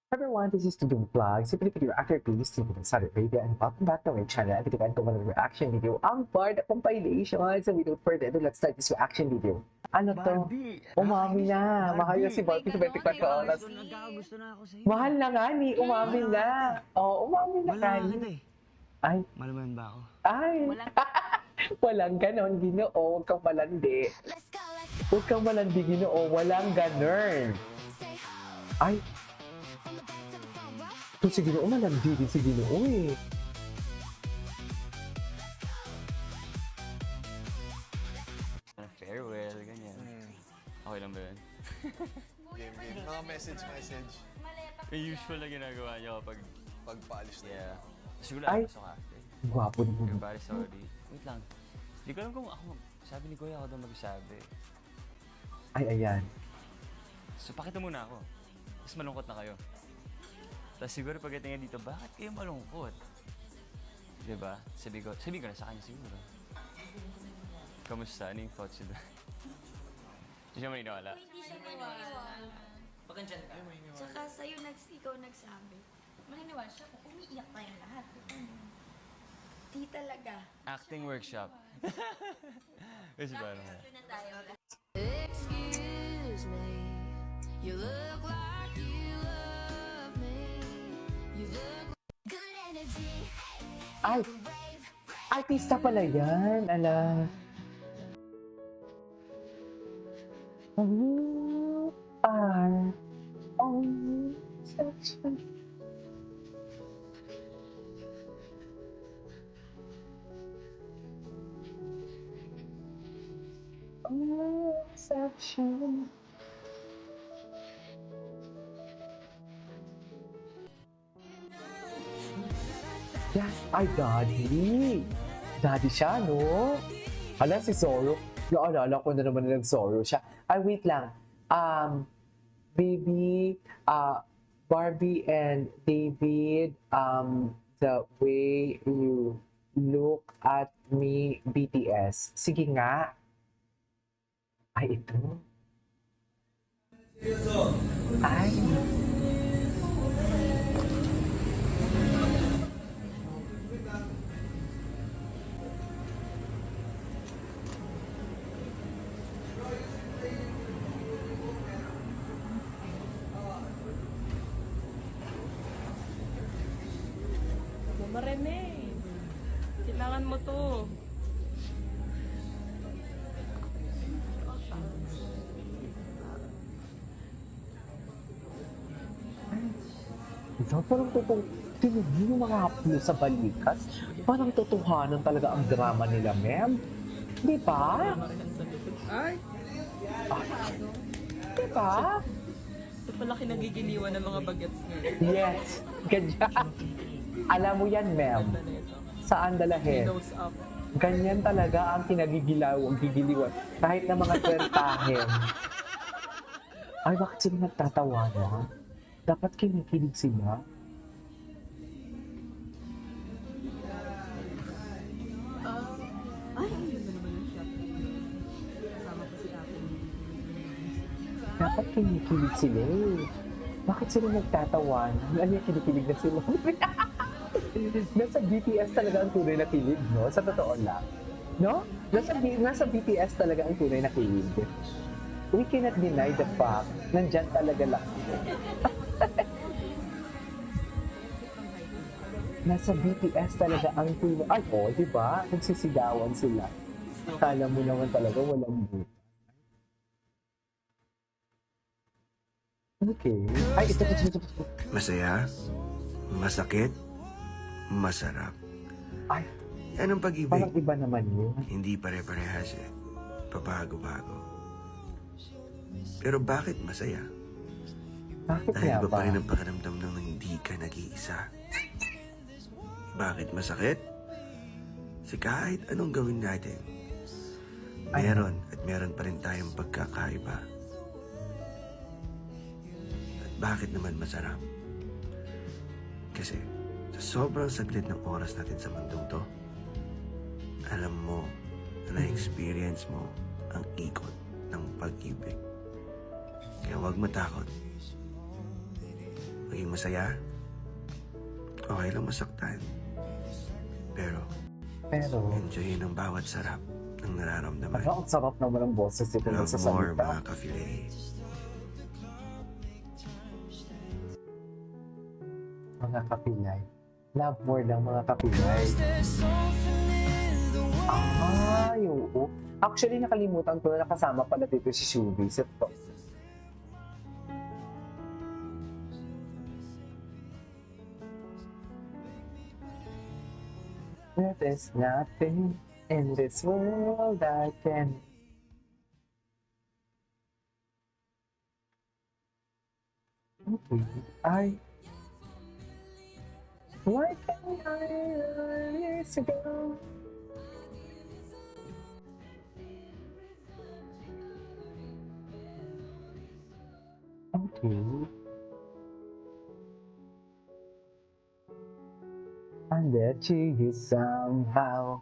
Everyone, this is Tudong Vlog. Simply with your actor please, Steve from Saudi Arabia, and welcome back to my channel. At ito ko ng reaction video, ang Bard compilation. So without further ado, let's start this reaction video. Ano to? Barbie! Umami na. Mahal na si Barbie May 24 ganon, oras. Gusto na ako sa'yo. Mahal na nga ni, umami na. Oh, umami na Wala ka kita ni. eh. Ay, Malaman ba ako? ay. Walang Walang ganon, Ginoo. Huwag kang malandi. Huwag kang malandi, Ginoo. Walang ganon. Ay. Kung si Ginoo, malandi din si Ginoo eh. Farewell, ganyan. Okay lang ba yun? Game. Mga message. Yung usual na ginagawa niyo kapag... Pagpaalis na. Yeah. Siguro Ay. ako sa cafe. Gwapo din mo. Everybody sorry. Wait lang. Hindi ko alam kung ako... Sabi ni Kuya ako daw magsabi. Ay, ayan. So pakita muna ako. Tapos malungkot na kayo. Tapos siguro pagdating dito, bakit kayo malungkot? Diba? Sabi ko na sa kanya siguro. Kamusta? Ano yung thoughts niyo doon? Hindi siya maniniwala. hindi siya maniniwala. Tsaka sa'yo ikaw nagsabi. Maniniwala siya kung umiiyak tayong lahat. Di talaga. Acting workshop. Kasi ba naman? Ito na tayo. Excuse me, you look like you love me. You look good energy. Ay! Artista pala yan, ala. You are on such a... Oh, such a... Yes, ay, Daddy. Daddy siya, no? Hala, si Zorro. Naalala ko na naman na nag-Zorro siya. Ay, wait lang. Baby, Barbie and David, the way you look at me, BTS. Sige nga. Ay, ito. Ay. Mama Rene, kailangan mo to. Ito, parang totoo. Tingnan niyo yung mga haplo sa balikat. Parang totohanan talaga ang drama nila, ma'am. Di ba? Ay, Di ba? ito pala kinagigiliwan ng mga bagets ngayon. Yes. Ganyan. Alam mo yan, ma'am. Ganda na ito. Saan dalahin? Nose up. Ganyan talaga ang gigiliwan. Kahit na mga kwentahin. Ay, bakit sila nagtatawa na? Dapat kinikilig sila. Ay, yun na naman ang shot. Kasama ko si ate. Dapat kinikilig sila eh. Bakit sila nagtatawa? Ano yung kinikilig na sila? Nasa BTS talaga ang tunay na kilig, no? Sa totoo lang. No? Nasa BTS talaga ang tunay na kilig. We cannot deny the fact. Nandyan talaga lang. Nasa BTS talaga ang tunay. Ay, oh, di ba? Nagsisigawan sila. Kala mo naman talaga walang buta. Okay. Ay, ito. Masaya, masakit, masarap. Ay, Yan ang pag-ibig. parang iba naman yun. Hindi pare-parehas eh. Pabago-bago. Pero bakit masaya? Bakit Dahil nga iba ba? pa rin ang pakiramdam ng hindi ka nag-iisa. Bakit masakit? Kasi kahit anong gawin natin, meron at meron pa rin tayong pagkakaiba. At bakit naman masarap? Kasi sa sobrang saglit ng oras natin sa mundong to, alam mo na na-experience mo ang ikot ng pag-ibig. Kaya huwag matakot. maging masaya. Okay lang masaktan. Pero, Pero, enjoyin ang bawat sarap ng nararamdaman. ang sarap naman ang boses ito Love sa more, salita. mga ka-fillet. Mga kapilay. Love more lang mga kapilay. Ay, oo. Actually, nakalimutan ko na nakasama pala dito si Shubi. Ito. There's nothing in this world I can. Okay. Why can't I years ago? Okay. And that you somehow.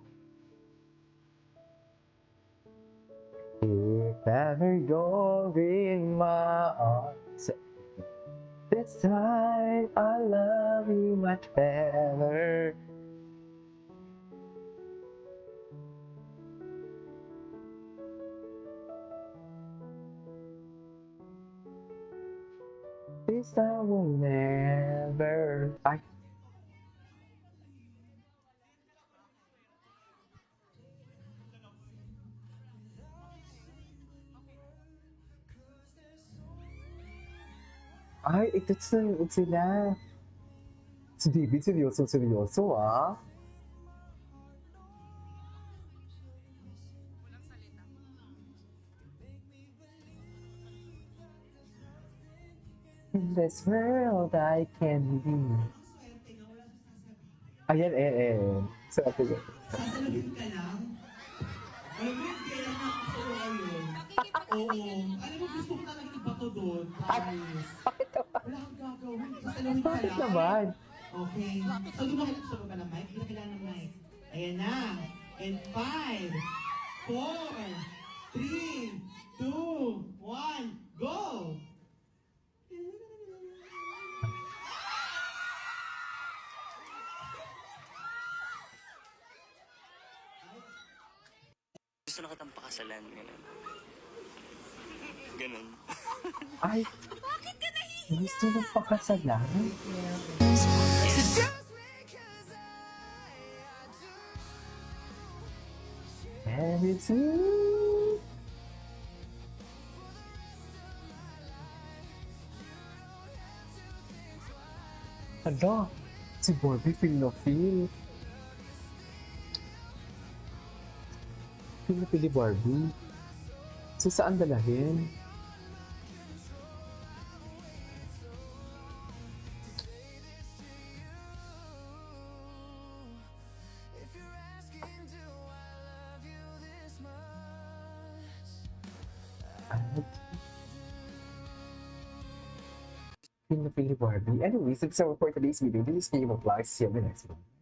If ever you're in my arms, this time I love you much better. This I will never. Ay. Ay, ito sila. Si David, seryoso ah. In this world I can be. Ayan, So, ate ko. Sasaluhin ka lang? Alam mo yung kaya na ako sa'yo ngayon. Oo. Alam mo, gusto ko talaga ibato doon. Promise. Wala kang gagawin. Sasaluhin ka Bakit lang. naman? Okay. So, lumakit sa baba ng mic. Hindi na kailangan ng mic. Ayan na. And 5, 4, 3, 2, 1, go! Gusto na kitang pakasalan, gano'n. Gano'n. Ay, gusto mo pakasalan? And it's you. Ano? Si Barbie feel na feel. Feel na feel ni Barbie. So saan dalahin? Feel na feel ni Barbie. Anyways, that's all for today's video. This is Game of Life. See you in the next one.